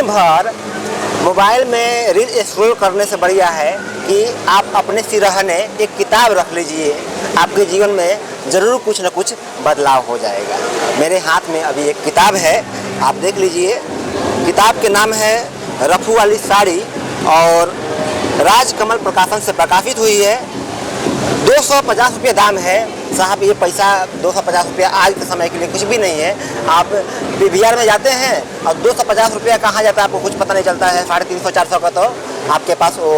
भर मोबाइल में reel scroll करने से बढ़िया है कि आप अपने सिरहाने एक किताब रख लीजिए। आपके जीवन में ज़रूर कुछ न कुछ बदलाव हो जाएगा। मेरे हाथ में अभी एक किताब है, आप देख लीजिए। किताब के नाम है रफू वाली साड़ी और राजकमल प्रकाशन से प्रकाशित हुई है। 250 रुपये दाम है। साहब ये पैसा 250 रुपया आज के समय के लिए कुछ भी नहीं है। आप पीवीआर में जाते हैं और 250 रुपया कहाँ जाता है आपको कुछ पता नहीं चलता है। 350-400 का तो आपके पास वो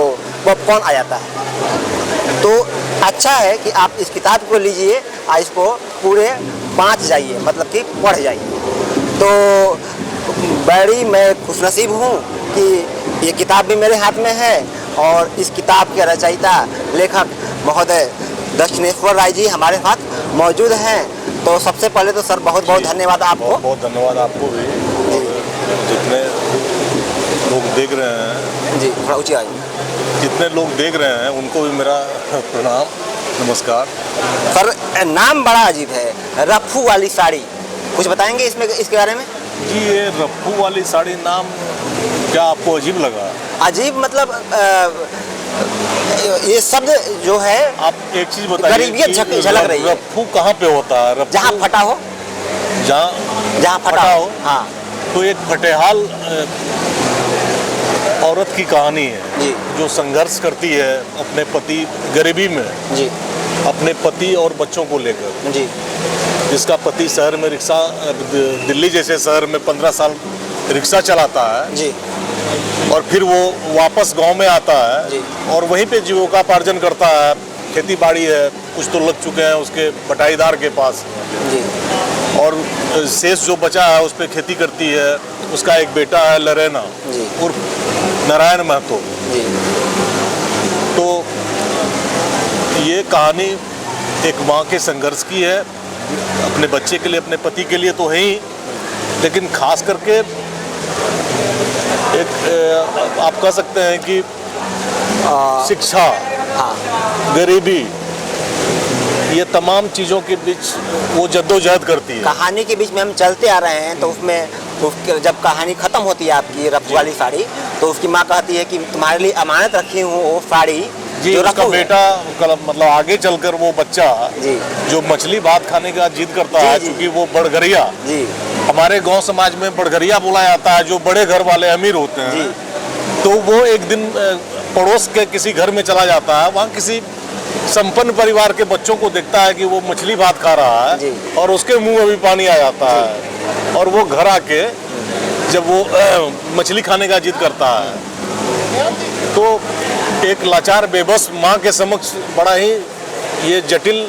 पॉपकॉर्न आ जाता है। तो अच्छा है कि आप इस किताब को लीजिए और इसको पूरे 5 जाइए, मतलब कि पढ़ जाइए। तो बड़ी मैं खुशनसीब हूँ कि ये किताब भी मेरे हाथ में है और इस किताब के रचयिता लेखक महोदय दक्षिणेश्वर राय जी हमारे साथ मौजूद हैं। तो सबसे पहले तो सर बहुत बहुत धन्यवाद आपको। बहुत बहुत धन्यवाद आपको भी। जितने लोग देख रहे हैं जी, थोड़ा ऊँची आइए। जितने लोग देख रहे हैं उनको भी मेरा प्रणाम, नमस्कार। सर नाम बड़ा अजीब है, रफू वाली साड़ी, कुछ बताएंगे इसके बारे में? जी, ये रफू वाली साड़ी नाम क्या आपको अजीब लगा? अजीब मतलब ये शब्द जो है आप एक चीज बताइए, गरीबियत झलक रही है। रफू कहाँ पे होता है? रफू जहाँ फटा हो, जहाँ फटा हो। हाँ, तो एक फटेहाल औरत की कहानी है जी, जो संघर्ष करती है अपने पति, गरीबी में जी, अपने पति और बच्चों को लेकर। जी, जिसका पति शहर में रिक्शा, दिल्ली जैसे शहर में 15 साल रिक्शा चलाता है जी, और फिर वो वापस गांव में आता है जी, और वहीं पे जीविकोपार्जन करता है। खेती बाड़ी है, कुछ तो लग चुके हैं उसके बटाईदार के पास जी, और शेष जो बचा है उस पर खेती करती है। उसका एक बेटा है लरेना उर्फ नारायण महतो। तो ये कहानी एक माँ के संघर्ष की है, अपने बच्चे के लिए, अपने पति के लिए तो है ही, लेकिन खास करके एक आप कह सकते हैं कि शिक्षा, हाँ, गरीबी, ये तमाम चीज़ों के बीच वो जद्दोजहद करती है। कहानी के बीच में हम चलते आ रहे हैं तो उसमें जब कहानी खत्म होती है आपकी रफू वाली साड़ी, तो उसकी माँ कहती है कि तुम्हारे लिए अमानत रखी हूँ वो साड़ी जी। उसका बेटा मतलब आगे चलकर वो बच्चा जी, जो मछली भात खाने का जिद करता है, क्योंकि वो बड़घरिया, जी, हमारे गांव समाज में बड़घरिया बोला जाता है जो बड़े घर वाले अमीर होते हैं। तो वो एक दिन पड़ोस के किसी घर में चला जाता है, वहाँ किसी संपन्न परिवार के बच्चों को देखता है कि वो मछली भात खा रहा है और उसके मुंह में भी पानी आ जाता है और वो घर आके जब वो मछली खाने का जिद करता है तो एक लाचार बेबस माँ के समक्ष बड़ा ही ये जटिल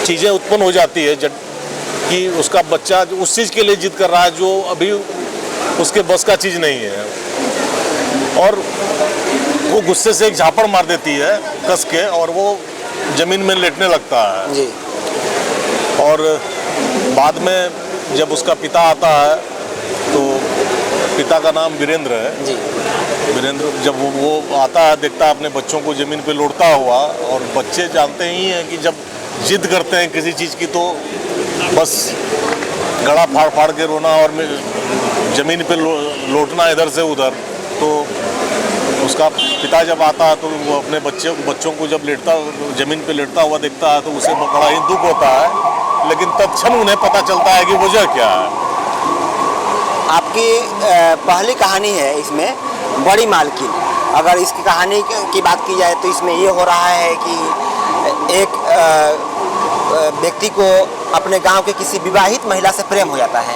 चीज़ें उत्पन्न हो जाती है कि उसका बच्चा उस चीज़ के लिए जिद कर रहा है जो अभी उसके बस का चीज़ नहीं है, और वो गुस्से से एक झापड़ मार देती है कस के और वो ज़मीन में लेटने लगता है जी। और बाद में जब उसका पिता आता है तो पिता का नाम वीरेंद्र है जी। वीरेंद्र जब वो आता है, देखता है अपने बच्चों को ज़मीन पे लौटता हुआ, और बच्चे जानते ही हैं कि जब जिद करते हैं किसी चीज़ की तो बस गला फाड़ फाड़ के रोना और ज़मीन पे लौटना इधर से उधर। तो उसका पिता जब आता है तो वो अपने बच्चों को जब ज़मीन पे लेटता हुआ देखता है तो उसे बड़ा ही दुख होता है, लेकिन तत्क्षण उन्हें पता चलता है कि वजह क्या है। आपकी पहली कहानी है इसमें बड़ी मालकिन। अगर इसकी कहानी की बात की जाए तो इसमें ये हो रहा है कि एक व्यक्ति को अपने गांव के किसी विवाहित महिला से प्रेम हो जाता है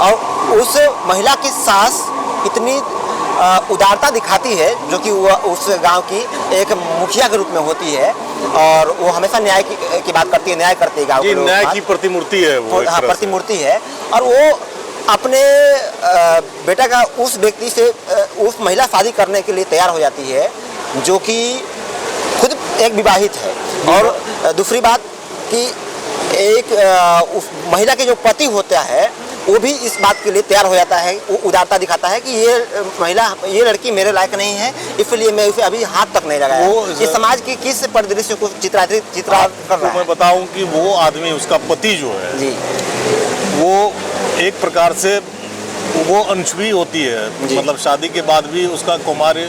और उस महिला की सास इतनी उदारता दिखाती है जो कि वो उस गांव की एक मुखिया के रूप में होती है और वो हमेशा न्याय की बात करती है, न्याय करती है गांव के लोग। न्याय की प्रतिमूर्ति है वो। हाँ, प्रतिमूर्ति है। और वो अपने बेटा का उस व्यक्ति से उस महिला शादी करने के लिए तैयार हो जाती है जो कि खुद एक विवाहित है। और दूसरी बात कि एक उस महिला के जो पति होता है वो भी इस बात के लिए तैयार हो जाता है, वो उदारता दिखाता है कि ये लड़की मेरे लायक नहीं है, इसलिए मैं उसे अभी हाथ तक नहीं लगाया। ये समाज की किस परिदृश्य को चित्रित कर रहा है। मैं बताऊं कि वो आदमी, उसका पति जो है जी, वो एक प्रकार से वो अनछुई होती है, जी। मतलब शादी के बाद भी उसका कुमारी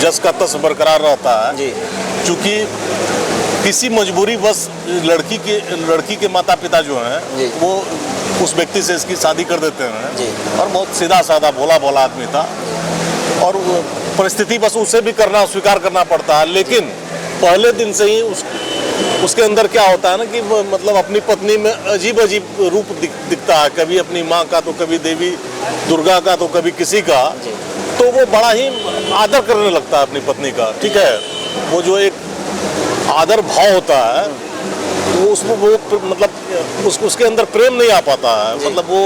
जस का तस बरकरार रहता है। जी। क्योंकि किसी मजबूरी बस लड़की के माता पिता जो जी। हैं वो उस व्यक्ति से इसकी शादी कर देते हैं। जी। और बहुत सीधा साधा भोला भोला आदमी था, और वो परिस्थिति बस उसे भी करना स्वीकार करना पड़ता है। लेकिन पहले दिन से ही उसके अंदर क्या होता है ना कि वो मतलब अपनी पत्नी में अजीब अजीब रूप दिखता है, कभी अपनी माँ का तो कभी देवी दुर्गा का तो कभी किसी का। तो वो बड़ा ही आदर करने लगता है अपनी पत्नी का, ठीक है। वो जो एक आदर भाव होता है वो उसमें वो मतलब उसके अंदर प्रेम नहीं आ पाता है। मतलब वो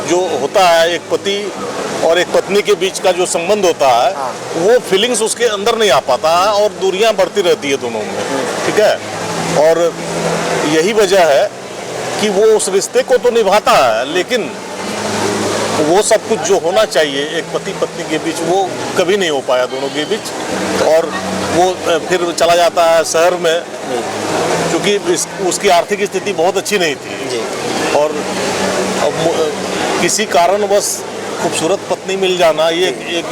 जो होता है एक पति और एक पत्नी के बीच का जो संबंध होता है, वो फीलिंग्स उसके अंदर नहीं आ पाता है और दूरियां बढ़ती रहती है दोनों में, ठीक है। और यही वजह है कि वो उस रिश्ते को तो निभाता है, लेकिन वो सब कुछ जो होना चाहिए एक पति पत्नी के बीच वो कभी नहीं हो पाया दोनों के बीच। और वो फिर चला जाता है शहर में, क्योंकि उसकी आर्थिक स्थिति बहुत अच्छी नहीं थी। और किसी कारणवश खूबसूरत पत्नी मिल जाना ये एक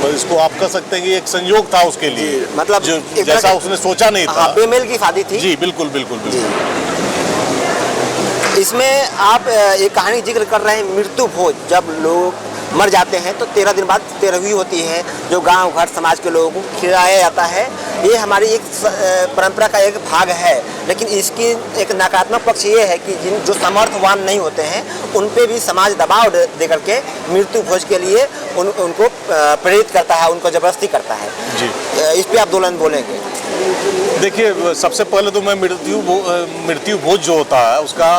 इसको आप कह सकते हैं कि एक संयोग था उसके लिए, मतलब जो जैसा उसने सोचा नहीं था। बेमेल की शादी थी। जी बिल्कुल बिल्कुल बिल्कुल। इसमें आप एक कहानी जिक्र कर रहे हैं मृत्यु भोज। जब लोग मर जाते हैं तो 13 दिन बाद 13वीं होती है, जो गांव घर समाज के लोगों को खिलाया जाता है। ये हमारी एक परंपरा का एक भाग है। लेकिन इसकी एक नकारात्मक पक्ष ये है कि जो समर्थवान नहीं होते हैं उन पे भी समाज दबाव दे करके मृत्यु भोज के लिए उनको प्रेरित करता है, उनको जबरदस्ती करता है। जी। इस पे आप दो लाइन बोलेंगे? देखिए, सबसे पहले तो मैं मृत्यु भोज जो होता है उसका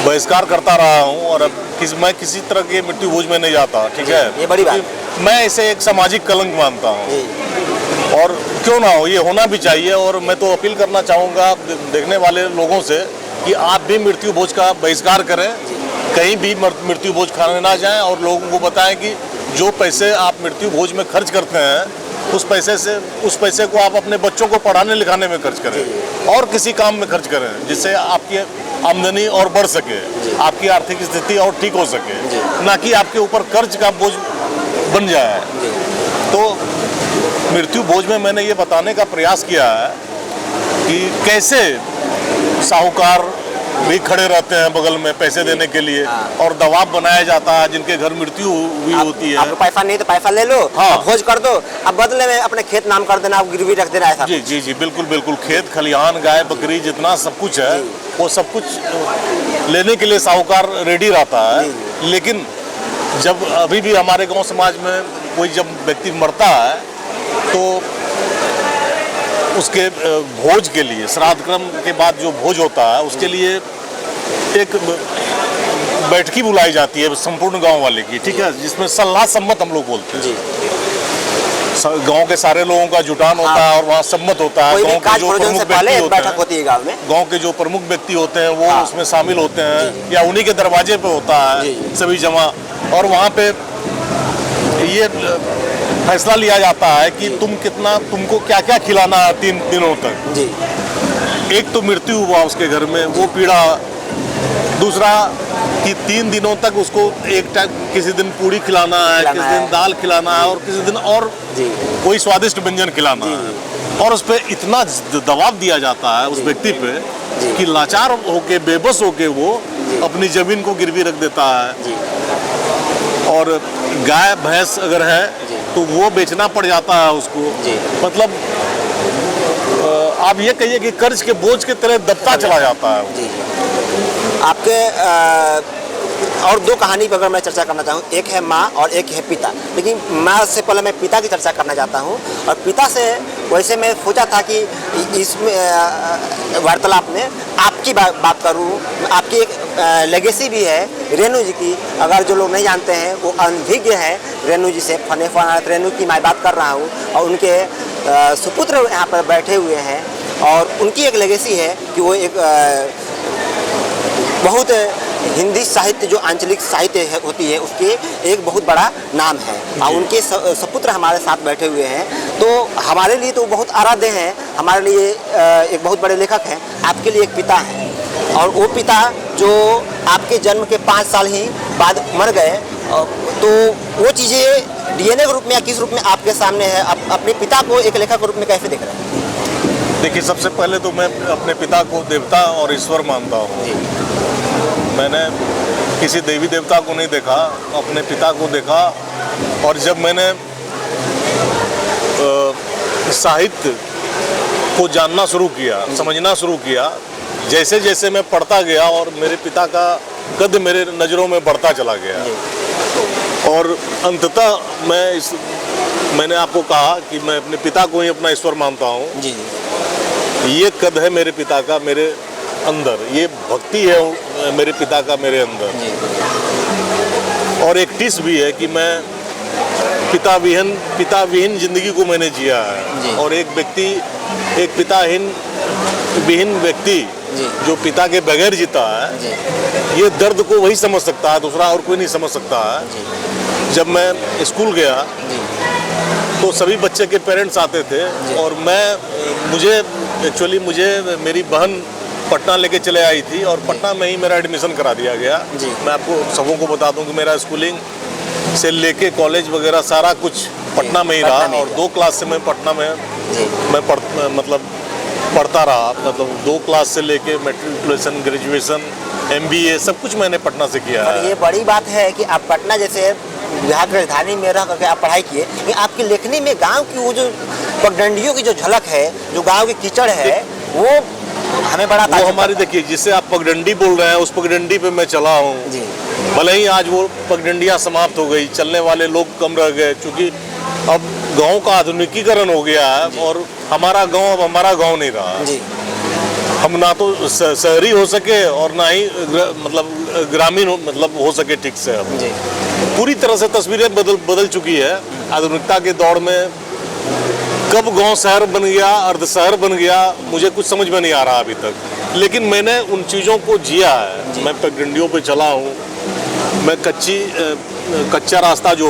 बहिष्कार करता रहा हूँ, और अब मैं किसी तरह के मृत्यु भोज में नहीं जाता, ठीक है। ये बड़ी बात। मैं इसे एक सामाजिक कलंक मानता हूँ, और क्यों ना हो, ये होना भी चाहिए। और मैं तो अपील करना चाहूँगा देखने वाले लोगों से कि आप भी मृत्यु भोज का बहिष्कार करें, कहीं भी मृत्यु भोज खाने ना जाएं, और लोगों को बताएं कि जो पैसे आप मृत्यु भोज में खर्च करते हैं उस पैसे को आप अपने बच्चों को पढ़ाने लिखाने में खर्च करें और किसी काम में खर्च करें, जिससे आपकी आमदनी और बढ़ सके, आपकी आर्थिक स्थिति और ठीक हो सके, ना कि आपके ऊपर कर्ज का बोझ बन जाए। तो मृत्यु भोज में मैंने ये बताने का प्रयास किया है कि कैसे साहूकार भी खड़े रहते हैं बगल में पैसे देने के लिए, और दबाव बनाया जाता है जिनके घर मृत्यु हुई होती है। आपको पैसा नहीं तो पैसा ले लो, हाँ। भोज कर दो, अब बदले में अपने खेत नाम कर देना, आप गिरवी रख देना, ऐसा। जी जी जी बिल्कुल बिल्कुल। खेत खलिहान गाय बकरी जितना सब कुछ है वो सब कुछ लेने के लिए साहूकार रेडी रहता है। लेकिन जब अभी भी हमारे गांव समाज में कोई जब व्यक्ति मरता है तो उसके भोज के लिए, श्राद्ध क्रम के बाद जो भोज होता है उसके लिए एक बैठकी बुलाई जाती है संपूर्ण गांव वाले की, ठीक है, जिसमें सलाह सम्मत हम लोग बोलते हैं। गांव के सारे लोगों का जुटान होता है और वहाँ सम्मत होता है। गांव के जो प्रमुख व्यक्ति होते हैं, गांव के जो प्रमुख व्यक्ति होते हैं वो उसमें शामिल होते हैं, या उन्हीं के दरवाजे पे होता है सभी जमा, और वहाँ पे ये फैसला लिया जाता है कि तुमको क्या क्या खिलाना है 3 दिनों तक। एक तो मृत्यु हुआ उसके घर में, वो पीड़ा। दूसरा कि 3 दिनों तक उसको एक टाइम किसी दिन पूड़ी खिलाना है, किसी दिन दाल खिलाना है, और किसी दिन और कोई स्वादिष्ट व्यंजन खिलाना है। और उस पर इतना दबाव दिया जाता है उस व्यक्ति पे कि लाचार होके, बेबस होके वो अपनी जमीन को गिरवी रख देता है। और गाय भैंस अगर है तो वो बेचना पड़ जाता है उसको। मतलब आप ये कहिए कि कर्ज के बोझ के तरह दबता चला जाता है। आपके और 2 कहानी पर अगर मैं चर्चा करना चाहूँ, एक है माँ और एक है पिता। लेकिन माँ से पहले मैं पिता की चर्चा करना चाहता हूँ। और पिता से वैसे मैं सोचा था कि इसमें वार्तालाप में आपकी बात करूँ। आपकी एक लेगेसी भी है रेणु जी की। अगर जो लोग नहीं जानते हैं वो अनभिज्ञ है रेणु जी से, फने रेणु की मैं बात कर रहा हूँ, और उनके सुपुत्र यहाँ पर बैठे हुए हैं। और उनकी एक लेगेसी है कि वो एक बहुत हिंदी साहित्य, जो आंचलिक साहित्य होती है, उसके एक बहुत बड़ा नाम है। और उनके सपुत्र हमारे साथ बैठे हुए हैं, तो हमारे लिए तो बहुत आराध्य हैं, हमारे लिए एक बहुत बड़े लेखक हैं। आपके लिए एक पिता हैं, और वो पिता जो आपके जन्म के 5 साल ही बाद मर गए, तो वो चीज़ें डीएनए के रूप में या किस रूप में आपके सामने है? आप अपने पिता को एक लेखक के रूप में कैसे देख रहे हैं? देखिए, सबसे पहले तो मैं अपने पिता को देवता और ईश्वर मानता हूँ। मैंने किसी देवी देवता को नहीं देखा, अपने पिता को देखा। और जब मैंने साहित्य को जानना शुरू किया, समझना शुरू किया, जैसे जैसे मैं पढ़ता गया और मेरे पिता का कद मेरे नज़रों में बढ़ता चला गया। और अंततः मैंने आपको कहा कि मैं अपने पिता को ही अपना ईश्वर मानता हूँ। जी ये कद है मेरे पिता का मेरे अंदर, ये भक्ति है मेरे पिता का मेरे अंदर। और एक टिस भी है कि मैं पिता विहीन जिंदगी को मैंने जिया है। और एक पिताहीन व्यक्ति जो पिता के बगैर जीता है, ये दर्द को वही समझ सकता है, दूसरा और कोई नहीं समझ सकता है। जब मैं स्कूल गया तो सभी बच्चे के पेरेंट्स आते थे और मुझे मेरी बहन पटना लेके चले आई थी और पटना में ही मेरा एडमिशन करा दिया गया। मैं आपको सबों को बता दूं कि मेरा स्कूलिंग से लेके कॉलेज वगैरह सारा कुछ पटना में ही रहा। और 2 क्लास से मैं पटना में पढ़ता रहा। मतलब 2 क्लास से लेके मैट्रिकुलेशन, ग्रेजुएशन, MBA सब कुछ मैंने पटना से किया है। ये बड़ी बात है कि आप पटना जैसे बिहार की राजधानी में रह करके आप पढ़ाई किए, लेकिन आपकी लेखनी में गांव की वो जो पगडंडियों की जो झलक है, जो गांव की कीचड़ है, वो हमें बड़ा वो हमारी, देखिए, जिसे आप पगडंडी बोल रहे हैं, उस पगडंडी पे मैं चला हूँ। भले ही आज वो पगडंडियाँ समाप्त हो गई, चलने वाले लोग कम रह गए, क्योंकि अब गांव का आधुनिकीकरण हो गया है और हमारा गांव अब हमारा गांव नहीं रहा। हम ना तो शहरी हो सके और ना ही ग्रामीण हो सके ठीक से। अब पूरी तरह से तस्वीरें बदल चुकी है आधुनिकता के दौड़ में। कब गांव शहर बन गया, अर्ध शहर बन गया, मुझे कुछ समझ में नहीं आ रहा अभी तक। लेकिन मैंने उन चीज़ों को जिया है। मैं पगडंडियों पे चला हूँ। मैं कच्चा रास्ता जो